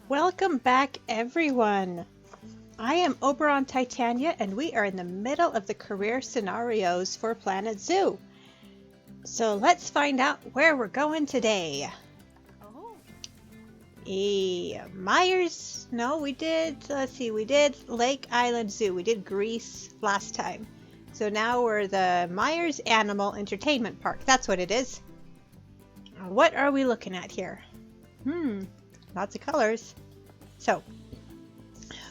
Welcome back, everyone. I am Oberon Titania, and we are in the middle of the career scenarios for Planet Zoo. So let's find out where we're going today. We did Lake Island Zoo. We did Greece last time. So now we're the Myers Animal Entertainment Park. That's what it is. What are we looking at here? Lots of colors. So,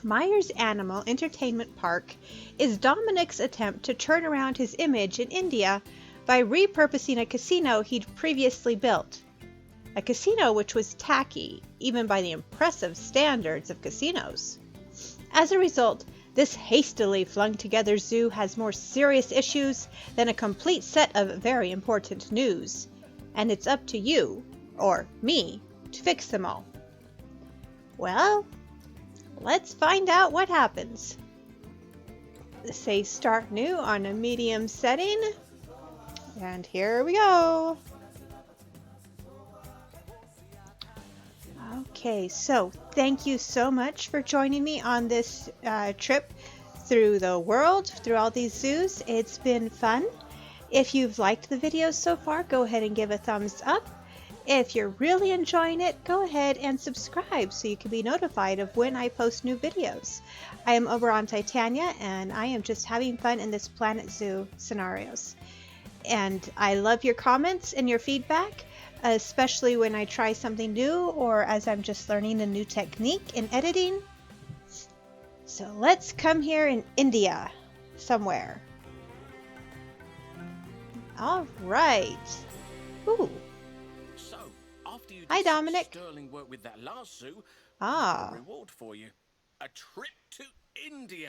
Myers Animal Entertainment Park is Dominic's attempt to turn around his image in India by repurposing a casino he'd previously built. A casino which was tacky, even by the impressive standards of casinos. As a result, this hastily flung together zoo has more serious issues than a complete set of very important news. And it's up to you, or me, to fix them all. Well, let's find out what happens. Say start new on a medium setting. And here we go. Okay, so thank you so much for joining me on this trip through the world, through all these zoos. It's been fun. If you've liked the video so far, go ahead and give a thumbs up. If you're really enjoying it, go ahead and subscribe so you can be notified of when I post new videos. I am Oberon Titania, and I am just having fun in this Planet Zoo scenarios. And I love your comments and your feedback, especially when I try something new or as I'm just learning a new technique in editing. So let's come here in India somewhere. All right. Ooh. Hi, Dominic. Sterling work with that last zoo. Ah. A reward for you. A trip to India.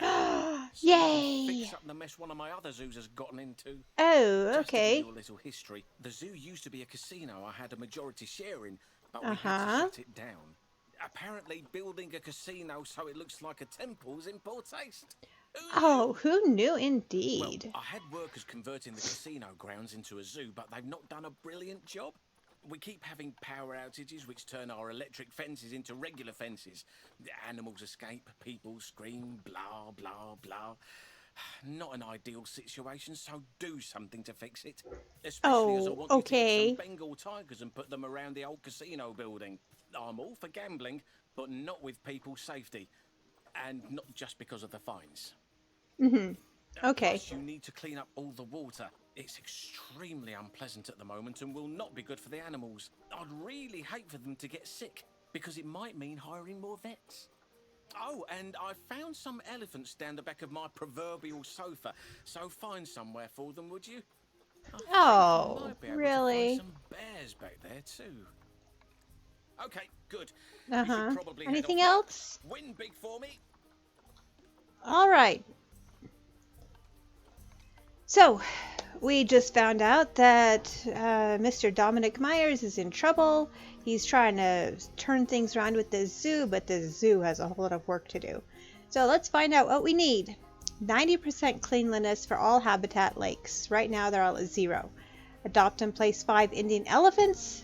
Yay! Fix up the mess one of my other zoos has gotten into. Oh, Just okay. to give you a little history. The zoo used to be a casino I had a majority share in, but we had to shut it down. Apparently, building a casino so it looks like a temple's in poor taste. Who knew indeed? Well, I had workers converting the casino grounds into a zoo, but they've not done a brilliant job. We keep having power outages which turn our electric fences into regular fences. The animals escape, people scream, blah, blah, blah. Not an ideal situation, so do something to fix it. Especially as I want you to get some Bengal tigers and put them around the old casino building. I'm all for gambling, but not with people's safety. And not just because of the fines. Okay. Plus, you need to clean up all the water. It's extremely unpleasant at the moment and will not be good for the animals. I'd really hate for them to get sick, because it might mean hiring more vets. Oh, and I found some elephants down the back of my proverbial sofa, so find somewhere for them, would you? Oh, really? Some bears back there too. Okay, good. Anything else? Win big for me. All right. So, we just found out that Mr. Dominic Myers is in trouble. He's trying to turn things around with the zoo, but the zoo has a whole lot of work to do. So let's find out what we need. 90% cleanliness for all habitat lakes. Right now they're all at 0. Adopt and place 5 Indian elephants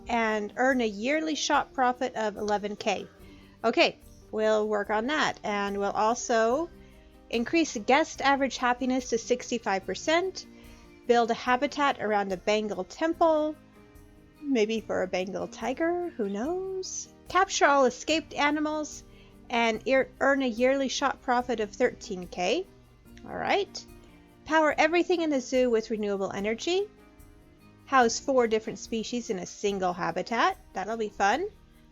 and earn a yearly shop profit of 11K. Okay, we'll work on that, and we'll also increase guest average happiness to 65%. Build a habitat around the Bengal Temple. Maybe for a Bengal tiger, who knows? Capture all escaped animals and earn a yearly shop profit of 13K. Alright. Power everything in the zoo with renewable energy. House 4 different species in a single habitat. That'll be fun.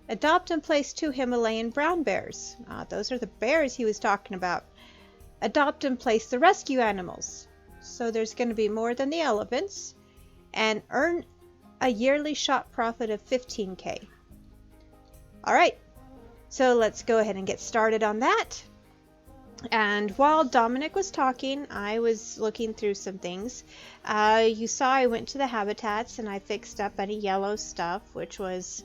Adopt and place 2 Himalayan brown bears. Those are the bears he was talking about. Adopt and place the rescue animals. So there's going to be more than the elephants. And earn a yearly shop profit of 15K. Alright, so let's go ahead and get started on that. And while Dominic was talking, I was looking through some things. You saw I went to the habitats and I fixed up any yellow stuff, which was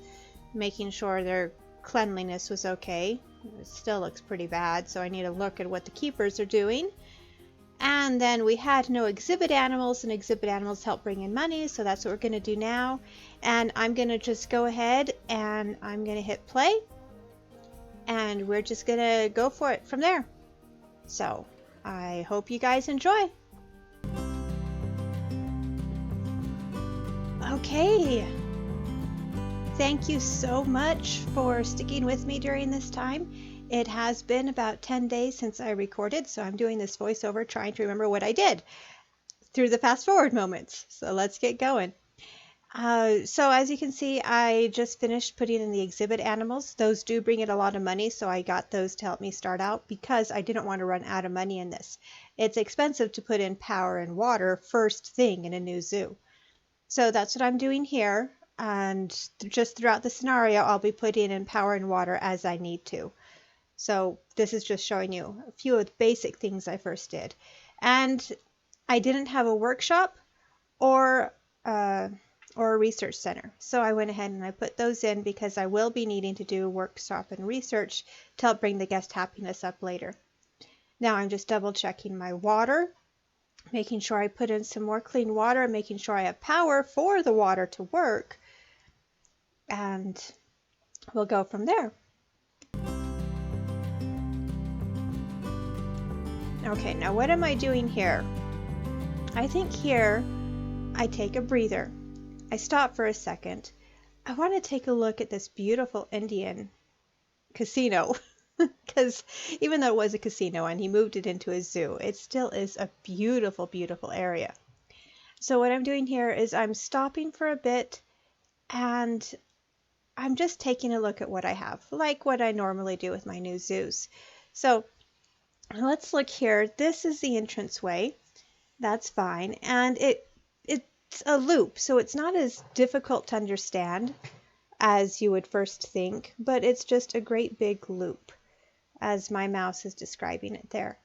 making sure their cleanliness was okay. It still looks pretty bad, so I need to look at what the keepers are doing. And then we had no exhibit animals, and exhibit animals help bring in money, so that's what we're going to do now. And I'm going to just go ahead and I'm going to hit play. and we're just gonna go for it from there. So I hope you guys enjoy. Okay, thank you so much for sticking with me during this time. It has been about 10 days since I recorded, so I'm doing this voiceover trying to remember what I did through the fast forward moments. So let's get going. So as you can see, I just finished putting in the exhibit animals. Those do bring in a lot of money, so I got those to help me start out because I didn't want to run out of money in this. It's expensive to put in power and water first thing in a new zoo. So that's what I'm doing here, and just throughout the scenario, I'll be putting in power and water as I need to. So this is just showing you a few of the basic things I first did. And I didn't have a workshop or a research center. So I went ahead and I put those in because I will be needing to do workshop and research to help bring the guest happiness up later. Now I'm just double checking my water, making sure I put in some more clean water, making sure I have power for the water to work, and we'll go from there. Okay, now what am I doing here? I think here I take a breather. I stop for a second. I want to take a look at this beautiful Indian casino because even though it was a casino and he moved it into a zoo, it still is a beautiful, beautiful area. So what I'm doing here is I'm stopping for a bit and I'm just taking a look at what I have, like what I normally do with my new zoos. So let's look here. This is the entranceway. That's fine. And it's a loop, so it's not as difficult to understand as you would first think, but it's just a great big loop, as my mouse is describing it there.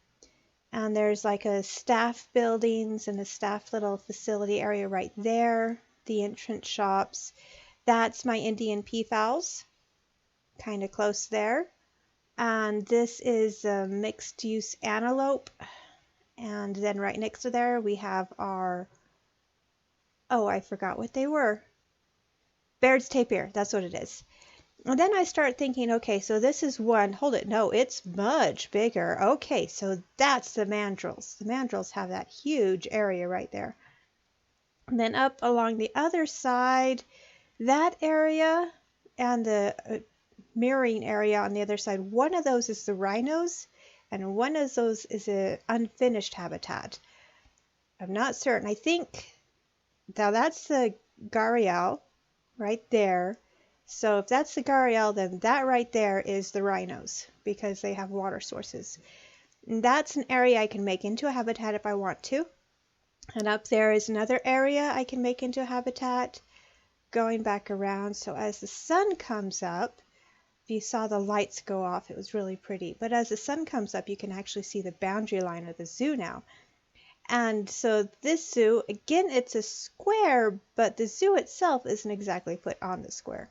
And there's like a staff buildings and a staff little facility area right there, the entrance shops. That's my Indian peafowls, kind of close there. And this is a mixed use antelope. And then right next to there we have our, oh, I forgot what they were. Baird's tapir, that's what it is. And then I start thinking, okay, so this is one, hold it, no, it's much bigger. Okay, so that's the mandrills. The mandrills have that huge area right there. And then up along the other side, that area and the mirroring area on the other side, one of those is the rhinos, and one of those is an unfinished habitat. I'm not certain. I think, now that's the Gario right there. So if that's the Gario, then that right there is the rhinos because they have water sources. And that's an area I can make into a habitat if I want to. And up there is another area I can make into a habitat going back around. So as the sun comes up, if you saw the lights go off, it was really pretty. But as the sun comes up, you can actually see the boundary line of the zoo now. And so this zoo, again, it's a square, but the zoo itself isn't exactly put on the square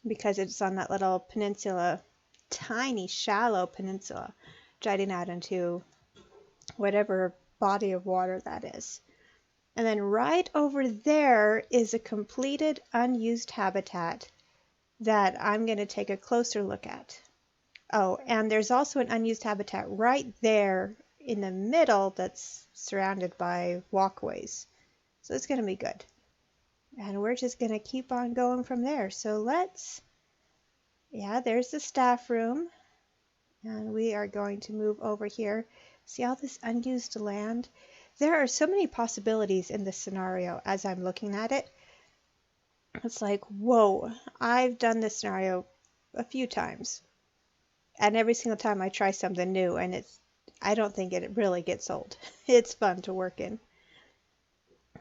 because it's on that little peninsula, tiny, shallow peninsula, jutting out into whatever body of water that is. And then right over there is a completed unused habitat that I'm going to take a closer look at. Oh, and there's also an unused habitat right there in the middle that's surrounded by walkways. So it's going to be good. And we're just going to keep on going from there. So let's, yeah, there's the staff room. And we are going to move over here. See all this unused land? There are so many possibilities in this scenario as I'm looking at it. It's like, whoa, I've done this scenario a few times. And every single time I try something new, and I don't think it really gets old. It's fun to work in.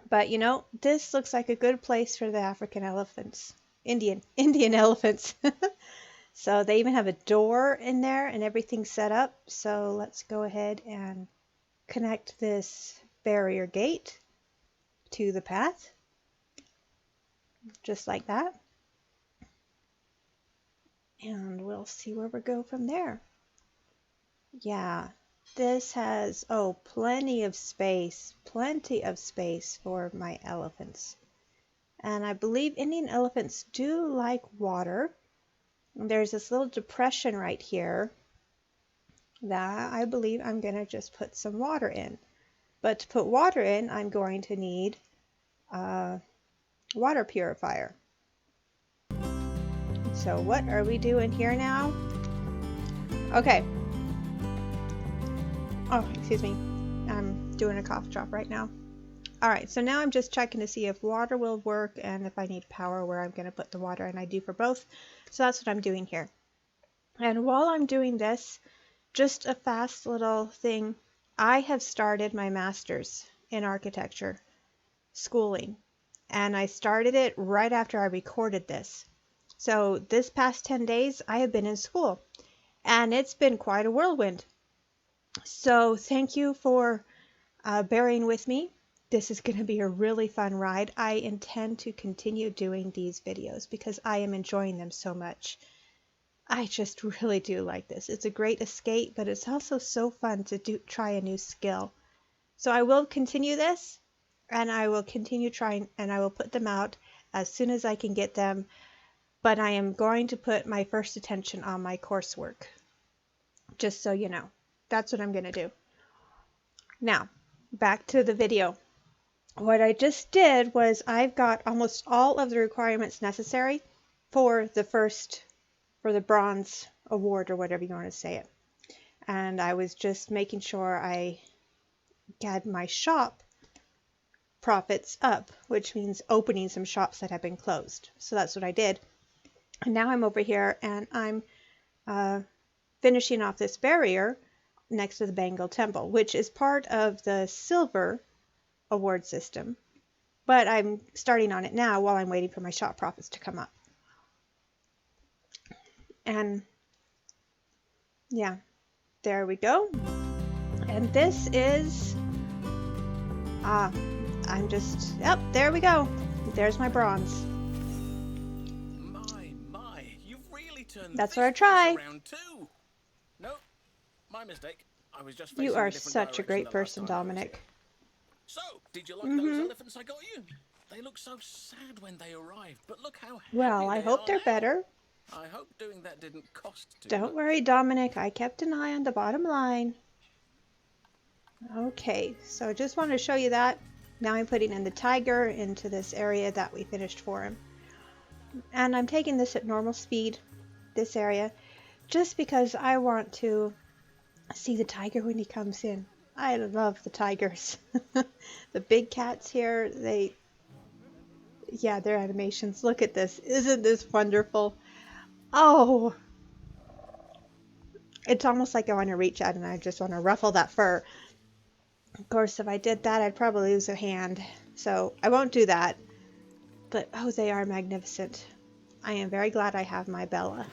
But you know, this looks like a good place for the African elephants. Indian elephants. So they even have a door in there and everything set up. So let's go ahead and connect this barrier gate to the path. Just like that. And we'll see where we go from there. Yeah, this has, oh, plenty of space for my elephants. And I believe Indian elephants do like water. There's this little depression right here that I believe I'm going to just put some water in. But to put water in, I'm going to need a water purifier. So what are we doing here now? Okay. Oh, excuse me. I'm doing a cough drop right now. Alright, so now I'm just checking to see if water will work and if I need power where I'm going to put the water, and I do for both. So that's what I'm doing here. And while I'm doing this, just a fast little thing. I have started my master's in architecture schooling, and I started it right after I recorded this. So this past 10 days, I have been in school, and it's been quite a whirlwind. So thank you for bearing with me. This is going to be a really fun ride. I intend to continue doing these videos because I am enjoying them so much. I just really do like this. It's a great escape, but it's also so fun to try a new skill. So I will continue this, and I will continue trying, and I will put them out as soon as I can get them. But I am going to put my first attention on my coursework, just so you know. That's what I'm going to do. Now, back to the video. What I just did was I've got almost all of the requirements necessary for the bronze award, or whatever you want to say it. And I was just making sure I had my shop profits up, which means opening some shops that have been closed. So that's what I did. And now I'm over here and I'm finishing off this barrier next to the Bengal Temple, which is part of the silver award system, but I'm starting on it now while I'm waiting for my shop profits to come up. And yeah, there we go. And this is I'm just, yep, there we go. There's my bronze. My, you've really turned That's what I try. around too. No, my mistake. I was just You are such a great person, Dominic. So, did you like those elephants I got you? They look so sad when they arrived, but look how happy Well, I hope they're better. I hope doing that didn't cost too much. Don't worry, Dominic. I kept an eye on the bottom line. Okay, so I just wanted to show you that. Now I'm putting in the tiger into this area that we finished for him. And I'm taking this at normal speed, this area, just because I want to see the tiger when he comes in. I love the tigers. The big cats here, their animations. Look at this. Isn't this wonderful? Oh, it's almost like I want to reach out and I just want to ruffle that fur. Of course, if I did that, I'd probably lose a hand. So I won't do that. But, oh, they are magnificent. I am very glad I have my Bella,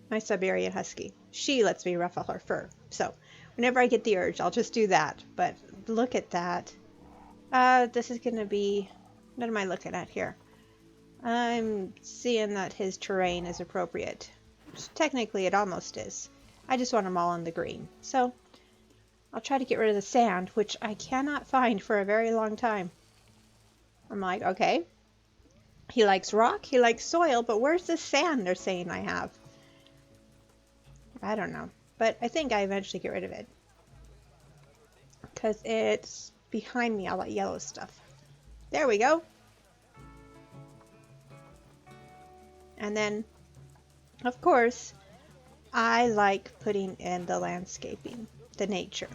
my Siberian Husky. She lets me ruffle her fur. So whenever I get the urge, I'll just do that. But look at that. This is going to be... What am I looking at here? I'm seeing that his terrain is appropriate. Which technically, it almost is. I just want them all in the green. So I'll try to get rid of the sand, which I cannot find for a very long time. I'm like, okay. He likes rock, he likes soil, but where's the sand they're saying I have? I don't know. But I think I eventually get rid of it. Because it's behind me, all that yellow stuff. There we go. And then, of course, I like putting in the landscaping, the nature.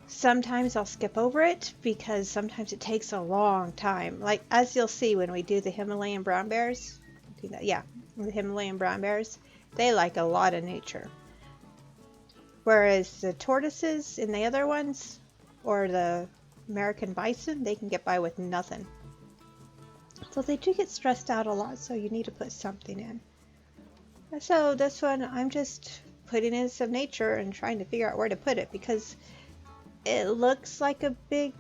Sometimes I'll skip over it because sometimes it takes a long time. Like, as you'll see when we do the Himalayan brown bears. Yeah, the Himalayan brown bears. They like a lot of nature. Whereas the tortoises in the other ones, or the American bison, they can get by with nothing. So they do get stressed out a lot, so you need to put something in. So this one, I'm just putting in some nature and trying to figure out where to put it because it looks like a big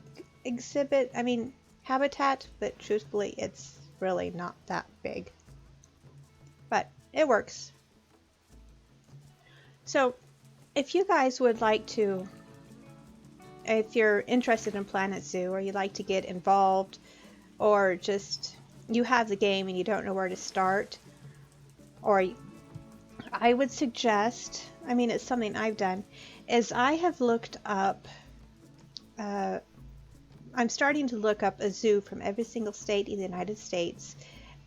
exhibit, habitat, but truthfully, it's really not that big. But it works. So if you guys would like to, if you're interested in Planet Zoo or you'd like to get involved, or just you have the game and you don't know where to start, Or I would suggest, I mean, it's something I've done, is I have looked up, uh, I'm starting to look up a zoo from every single state in the United States.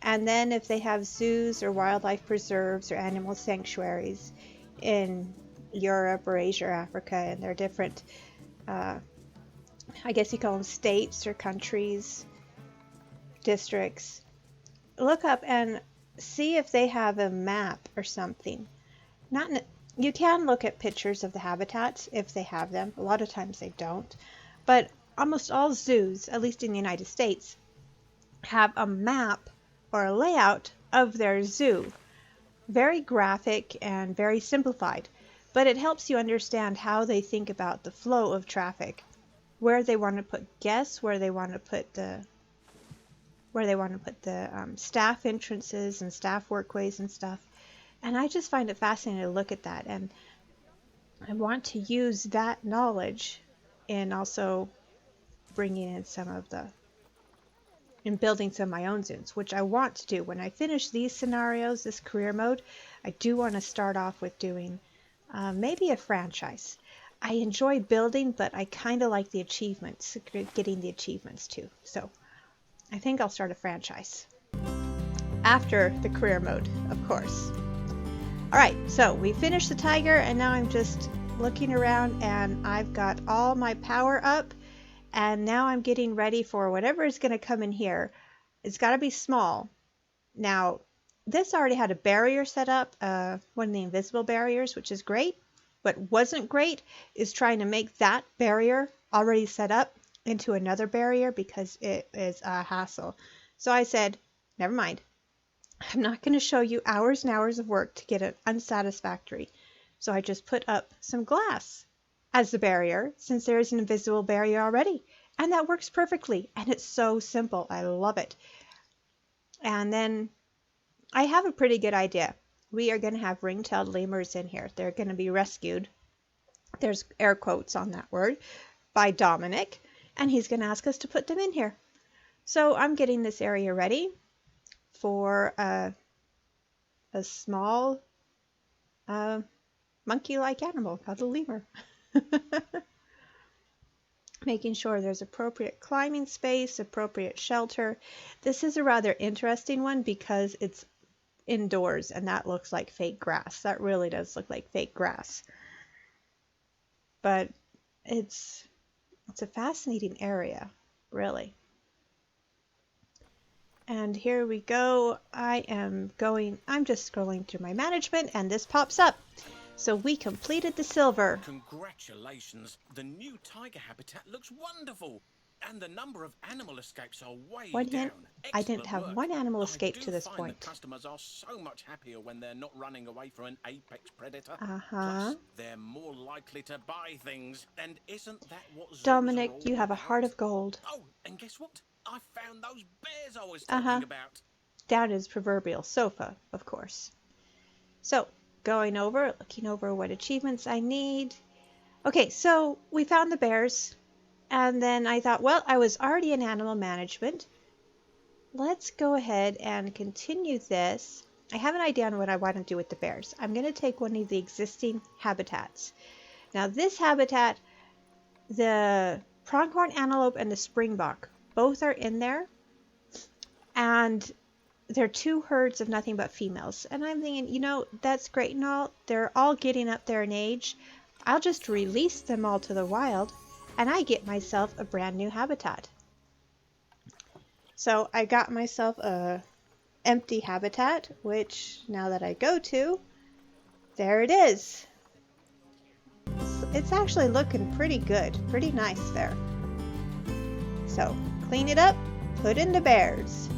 And then if they have zoos or wildlife preserves or animal sanctuaries in Europe or Asia or Africa, and they're different, uh, I guess you call them states or countries, districts, look up and see if they have a map or something. Not You can look at pictures of the habitats if they have them. A lot of times they don't. But almost all zoos, at least in the United States, have a map or a layout of their zoo. Very graphic and very simplified, but it helps you understand how they think about the flow of traffic, where they want to put guests, where they want to put the staff entrances and staff workways and stuff. And I just find it fascinating to look at that, and I want to use that knowledge in also bringing in in building some of my own zoos, which I want to do. When I finish these scenarios, this career mode, I do want to start off with doing maybe a franchise. I enjoy building, but I kind of like the achievements, getting the achievements too. So I think I'll start a franchise after the career mode, of course. All right, so we finished the tiger, and now I'm just looking around, and I've got all my power up, and now I'm getting ready for whatever is going to come in here. It's got to be small. Now, this already had a barrier set up, one of the invisible barriers, which is great. What wasn't great is trying to make that barrier already set up into another barrier, because it is a hassle. So I said, never mind. I'm not going to show you hours and hours of work to get it unsatisfactory. So I just put up some glass as the barrier, since there is an invisible barrier already. And that works perfectly. And it's so simple. I love it. And then I have a pretty good idea. We are going to have ring-tailed lemurs in here. They're going to be rescued. There's air quotes on that word, by Dominic. And he's going to ask us to put them in here. So I'm getting this area ready for a small monkey-like animal called a lemur. Making sure there's appropriate climbing space, appropriate shelter. This is a rather interesting one because it's indoors, and that looks like fake grass. That really does look like fake grass. But it's a fascinating area, really. And here we go. I'm just scrolling through my management, and this pops up. So we completed the silver. Congratulations. The new tiger habitat looks wonderful. And the number of animal escapes are way One down. hint, I didn't have one animal escape to this I point. The customers are so much happier when they're not running away from an apex predator. Uh-huh. Plus, they're more likely to buy things. And isn't that what zoos Dominic, are all you have a about? heart of gold. Oh, and guess what? I found those bears I was Uh-huh. talking about. Down his proverbial sofa, of course. So, looking over what achievements I need. Okay, so we found the bears. And then I thought, well, I was already in animal management. Let's go ahead and continue this. I have an idea on what I want to do with the bears. I'm going to take one of the existing habitats. Now, this habitat, the pronghorn antelope and the springbok, both are in there. And they're two herds of nothing but females. And I'm thinking, that's great and all. They're all getting up there in age. I'll just release them all to the wild, and I get myself a brand new habitat. So I got myself a empty habitat, which now that I go to, there it is. It's actually looking pretty good, pretty nice there. So clean it up, put in the bears.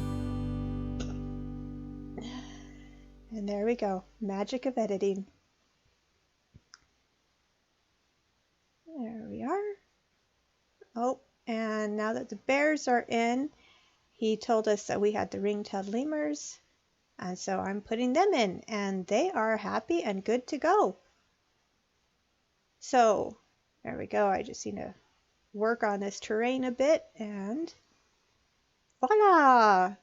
And there we go, magic of editing. There we are. Oh, and now that the bears are in, he told us that we had the ring-tailed lemurs, and so I'm putting them in, and they are happy and good to go. So there we go. I just need to work on this terrain a bit, and voila!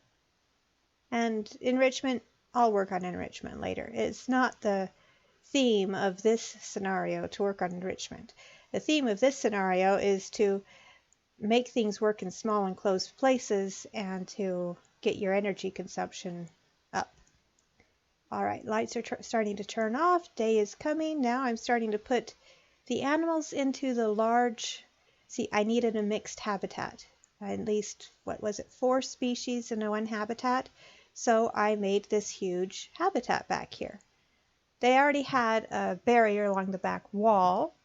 And enrichment I'll work on enrichment later. It's not the theme of this scenario to work on enrichment. The theme of this scenario is to make things work in small enclosed places and to get your energy consumption up. All right, lights are starting to turn off. Day is coming. Now I'm starting to put the animals into the large... See, I needed a mixed habitat. At least, what was it, 4 species in one habitat? So I made this huge habitat back here. They already had a barrier along the back wall.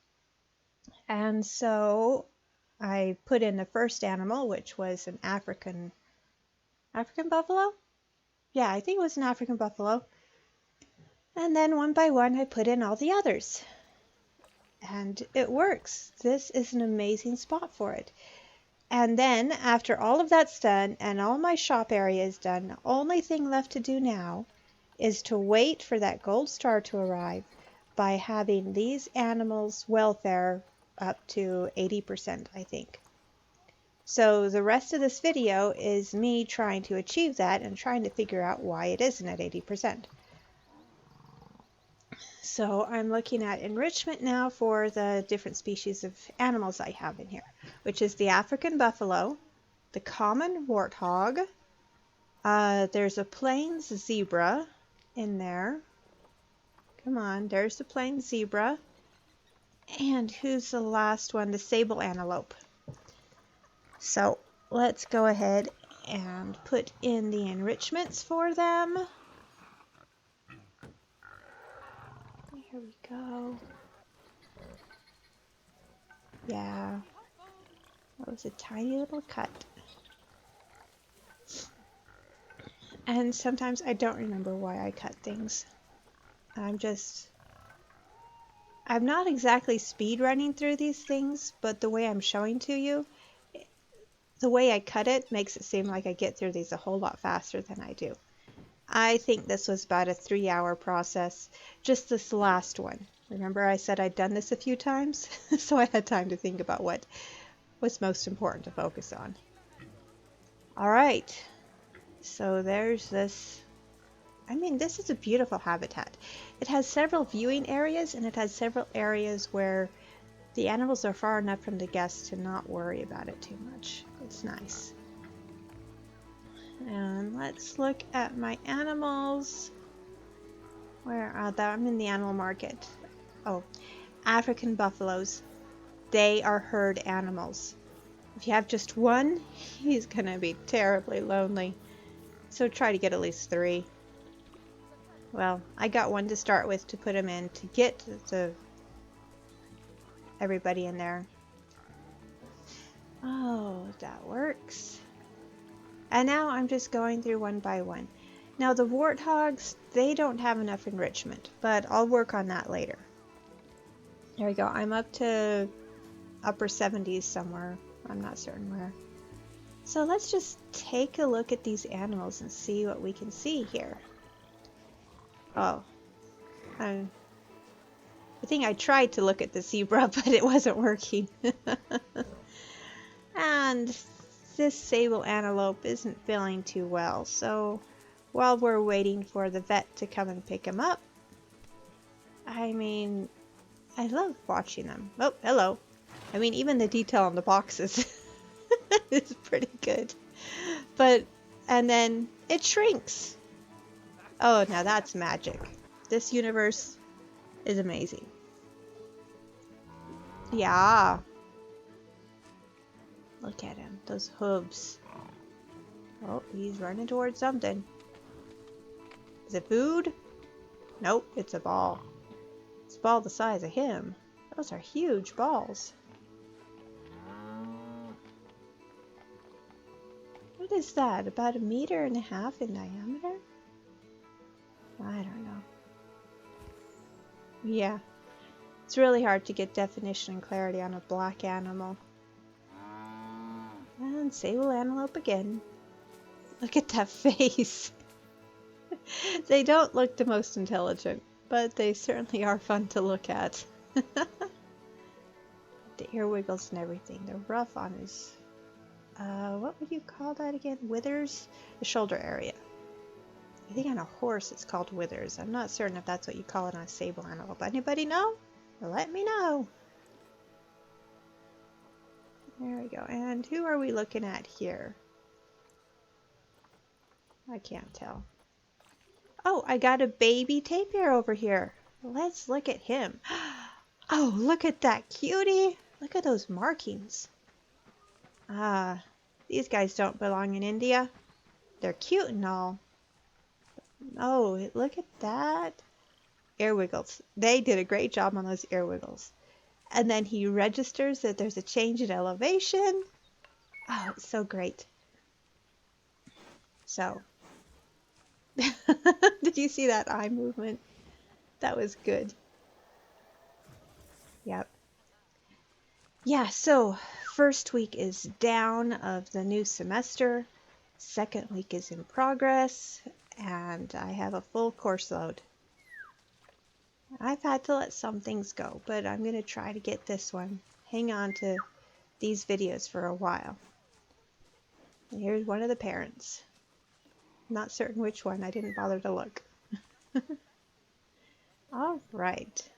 And so I put in the first animal, which was an African buffalo? Yeah, I think it was an African buffalo. And then one by one, I put in all the others. And it works. This is an amazing spot for it. And then after all of that's done and all my shop area is done, the only thing left to do now is to wait for that gold star to arrive by having these animals' welfare up to 80%, I think. So the rest of this video is me trying to achieve that and trying to figure out why it isn't at 80%. So I'm looking at enrichment now for the different species of animals I have in here, which is the African buffalo, the common warthog, there's a plains zebra in there. Come on, there's the plains zebra. And who's the last one? The sable antelope. So let's go ahead and put in the enrichments for them. Here we go. Yeah, that was a tiny little cut. And sometimes I don't remember why I cut things. I'm not exactly speed running through these things, but the way I'm showing to you, the way I cut it makes it seem like I get through these a whole lot faster than I do. I think this was about a 3-hour process, just this last one. Remember I said I'd done this a few times? So I had time to think about what was most important to focus on. All right, so there's this. I mean, this is a beautiful habitat. It has several viewing areas, and it has several areas where the animals are far enough from the guests to not worry about it too much. It's nice. And let's look at my animals. Where are they? I'm in the animal market. Oh, African buffaloes. They are herd animals. If you have just one, he's gonna be terribly lonely. So try to get at least 3. Well, I got one to start with to put him in to get everybody in there. Oh, that works. And now I'm just going through one by one. Now the warthogs, they don't have enough enrichment, but I'll work on that later. There we go. I'm up to upper 70s somewhere. I'm not certain where. So let's just take a look at these animals and see what we can see here. Oh, I think I tried to look at the zebra, but it wasn't working. And this sable antelope isn't feeling too well, so while we're waiting for the vet to come and pick him up, I mean, I love watching them. Oh, hello. I mean, even the detail on the boxes is pretty good. And then it shrinks. Oh, now that's magic. This universe is amazing. Yeah. Look at him, those hooves. Oh, he's running towards something. Is it food? Nope, it's a ball. It's a ball the size of him. Those are huge balls. What is that? About 1.5 meters in diameter? I don't know. Yeah. It's really hard to get definition and clarity on a black animal. And sable antelope again. Look at that face. They don't look the most intelligent, but they certainly are fun to look at. The ear wiggles and everything. The ruff on his... what would you call that again? Withers? The shoulder area. I think on a horse it's called withers. I'm not certain if that's what you call it on a sable animal, but anybody know? Let me know. There we go. And who are we looking at here? I can't tell. Oh, I got a baby tapir over here. Let's look at him. Oh, look at that cutie. Look at those markings. Ah, these guys don't belong in India. They're cute and all. Oh, look at that. Ear wiggles. They did a great job on those ear wiggles. And then he registers that there's a change in elevation. Oh, it's so great. So, did you see that eye movement? That was good. Yep. Yeah, so first week is down of the new semester. Second week is in progress, and I have a full course load. I've had to let some things go, but I'm going to try to get this one. Hang on to these videos for a while. And here's one of the parents. Not certain which one. I didn't bother to look. All right.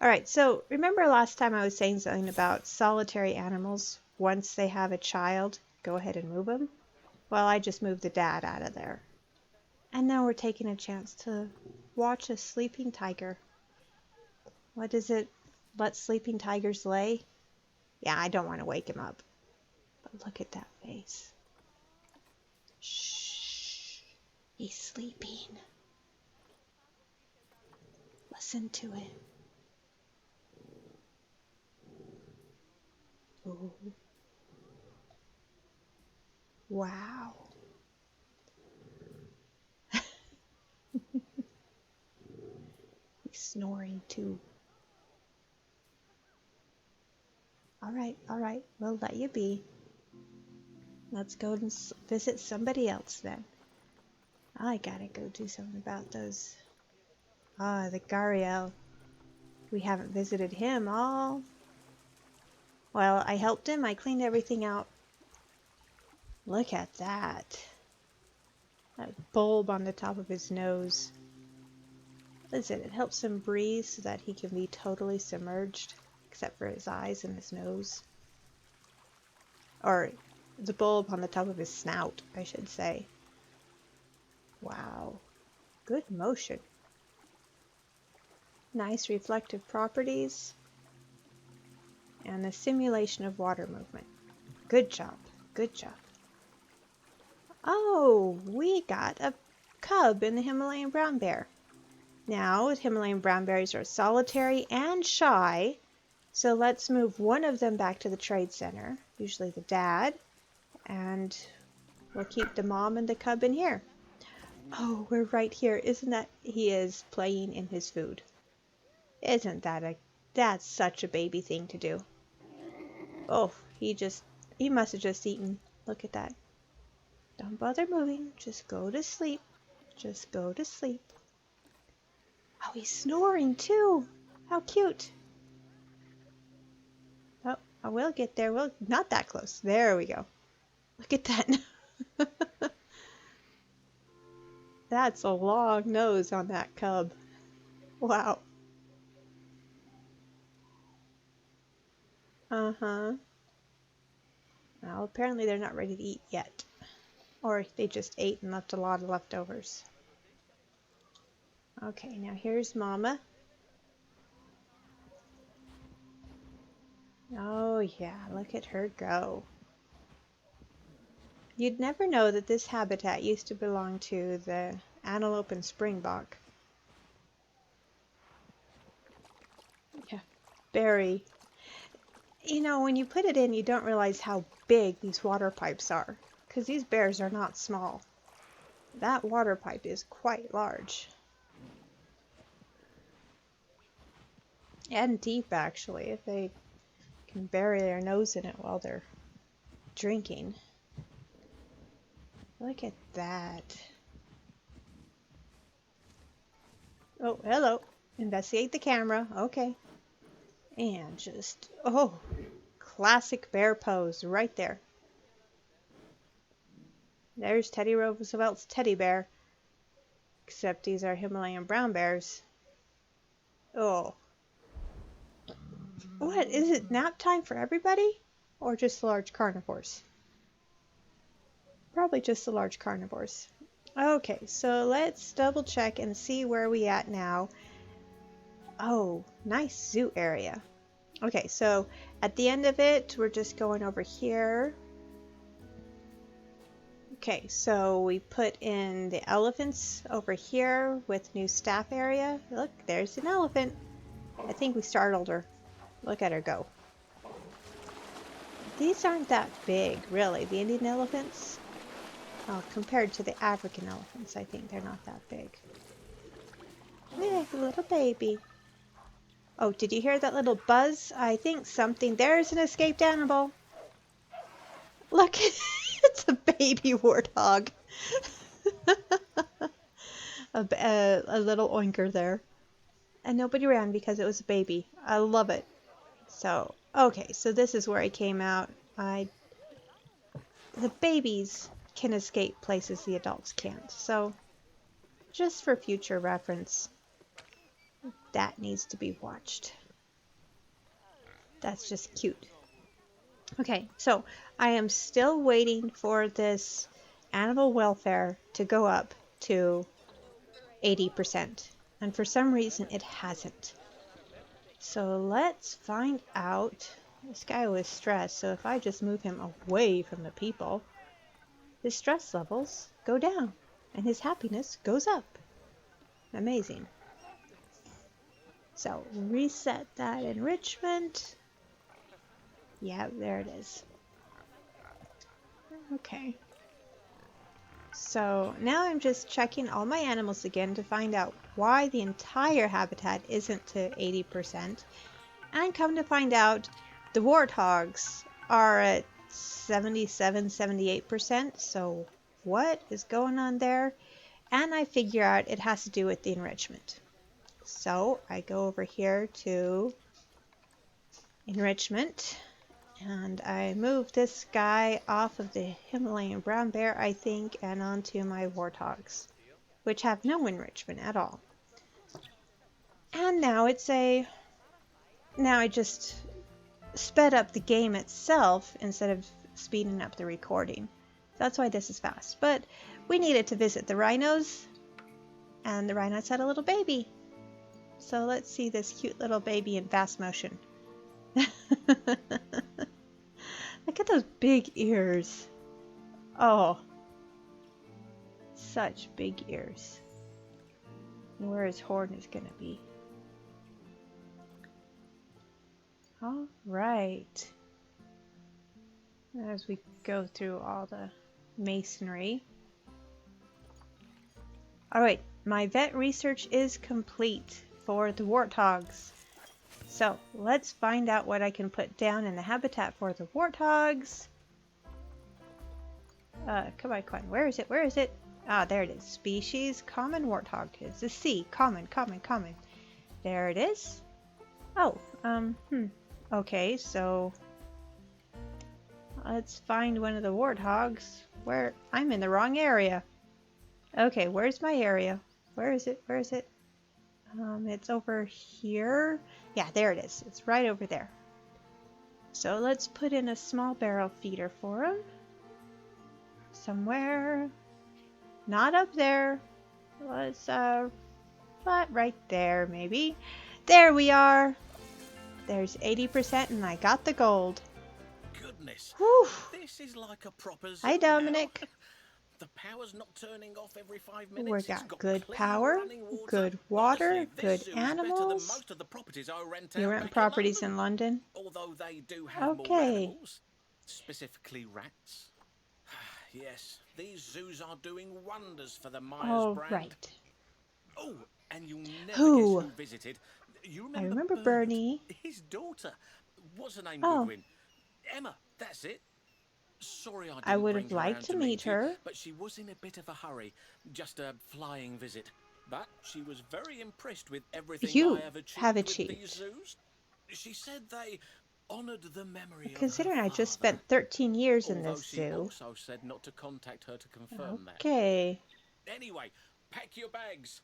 All right, so remember last time I was saying something about solitary animals, once they have a child, go ahead and move them? Well, I just moved the dad out of there. And now we're taking a chance to watch a sleeping tiger. What is it? Let sleeping tigers lay? Yeah, I don't want to wake him up. But look at that face. Shh. He's sleeping. Listen to him. Ooh. Wow. He's snoring too. All right. We'll let you be. Let's go and visit somebody else then. I gotta go do something about those. Ah, the Gario. We haven't visited him all. Well, I helped him. I cleaned everything out. Look at that. That bulb on the top of his nose. What is it? It helps him breathe so that he can be totally submerged, except for his eyes and his nose. Or the bulb on the top of his snout, I should say. Wow. Good motion. Nice reflective properties. And the simulation of water movement. Good job. Good job. Oh, we got a cub in the Himalayan brown bear. Now, Himalayan brown bears are solitary and shy, so let's move one of them back to the trade center, usually the dad, and we'll keep the mom and the cub in here. Oh, we're right here. Isn't that, he is playing in his food. Isn't that that's such a baby thing to do. Oh, he must have just eaten. Look at that. Don't bother moving. Just go to sleep. Just go to sleep. Oh, he's snoring too. How cute. Oh, I will get there. Well, not that close. There we go. Look at that. That's a long nose on that cub. Wow. Uh-huh. Well, apparently they're not ready to eat yet. Or they just ate and left a lot of leftovers. Okay, now here's Mama. Oh yeah, look at her go. You'd never know that this habitat used to belong to the antelope and springbok. Yeah, very. You know, when you put it in, you don't realize how big these water pipes are, because these bears are not small. That water pipe is quite large. And deep, actually, if they can bury their nose in it while they're drinking. Look at that. Oh, hello. Investigate the camera. Okay. And just, oh, classic bear pose right there. There's Teddy Roosevelt's teddy bear. Except these are Himalayan brown bears. Oh. What? Is it nap time for everybody? Or just the large carnivores? Probably just the large carnivores. Okay, so let's double check and see where we at now. Oh, nice zoo area. Okay, so at the end of it, we're just going over here. Okay, so we put in the elephants over here with new staff area. Look, there's an elephant. I think we startled her. Look at her go. These aren't that big, really, the Indian elephants. Oh, compared to the African elephants, I think they're not that big. Yeah, little baby. Oh, did you hear that little buzz? I think something... There's an escaped animal. Look, it's a baby warthog. a little oinker there. And nobody ran because it was a baby. I love it. So, okay, so this is where I came out. The babies can escape places the adults can't. So, just for future reference, that needs to be watched. That's just cute. Okay, so I am still waiting for this animal welfare to go up to 80%. And for some reason it hasn't. So let's find out. This guy was stressed, so if I just move him away from the people, his stress levels go down and his happiness goes up. Amazing. So reset that enrichment. Yeah, there it is. Okay. So now I'm just checking all my animals again to find out why the entire habitat isn't to 80%. And come to find out, the warthogs are at 77, 78%. So what is going on there? And I figure out it has to do with the enrichment. So I go over here to enrichment. And I move this guy off of the Himalayan brown bear, I think, and onto my warthogs, which have no enrichment at all. And now now I just sped up the game itself instead of speeding up the recording. That's why this is fast. But we needed to visit the rhinos, and the rhinos had a little baby. So let's see this cute little baby in fast motion. Look at those big ears. Oh, such big ears. And where his horn is going to be. All right. As we go through all the masonry. All right, my vet research is complete for the warthogs. So let's find out what I can put down in the habitat for the warthogs. Come on, where is it? Where is it? Ah, there it is. Species, common warthog. It's a C. Common, common, common. There it is. Oh, okay, so let's find one of the warthogs. Where? I'm in the wrong area. Okay, where's my area? Where is it? Where is it? It's over here. Yeah, there it is. It's right over there. So let's put in a small barrel feeder for him. Somewhere. Not up there. Let's, but right there, maybe. There we are. There's 80% and I got the gold. Goodness. Whew. This is like a proper zoo. Hi, Dominic. Now. The power's not turning off every 5 We minutes. got good power, good water, good animals. Most of the properties I rent You out rent back properties in in London? Although they do have more animals, specifically rats. Yes, these zoos are doing wonders for the Myers brand. Right. Oh, and you'll never Who? guess who visited. You I remember remember Bernie. His daughter. What's her name, Oh. Goodwin? Emma, that's it. Sorry I didn't I would bring have her liked round to meet her. you, but she was in a bit of a hurry. Just a flying visit. But she was very impressed with everything You I have achieved, have with achieved. these zoos. She said they honoured the memory Considering of her I just father. spent 13 years in Although this she zoo. also said not to contact her to confirm that. Okay. Anyway, pack your bags.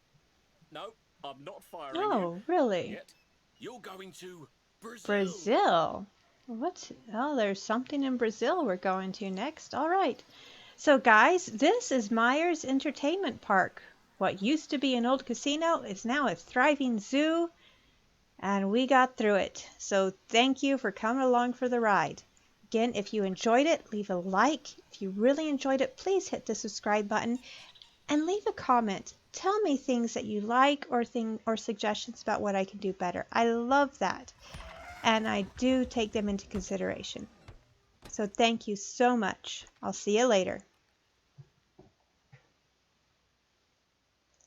No, I'm not firing you Oh, really? yet. You're going to Brazil. Brazil? What's... Oh, there's something in Brazil we're going to next. All right. So, guys, this is Myers Entertainment Park. What used to be an old casino is now a thriving zoo, and we got through it. So, thank you for coming along for the ride. Again, if you enjoyed it, leave a like. If you really enjoyed it, please hit the subscribe button and leave a comment. Tell me things that you like or suggestions about what I can do better. I love that, and I do take them into consideration. So thank you so much. I'll see you later.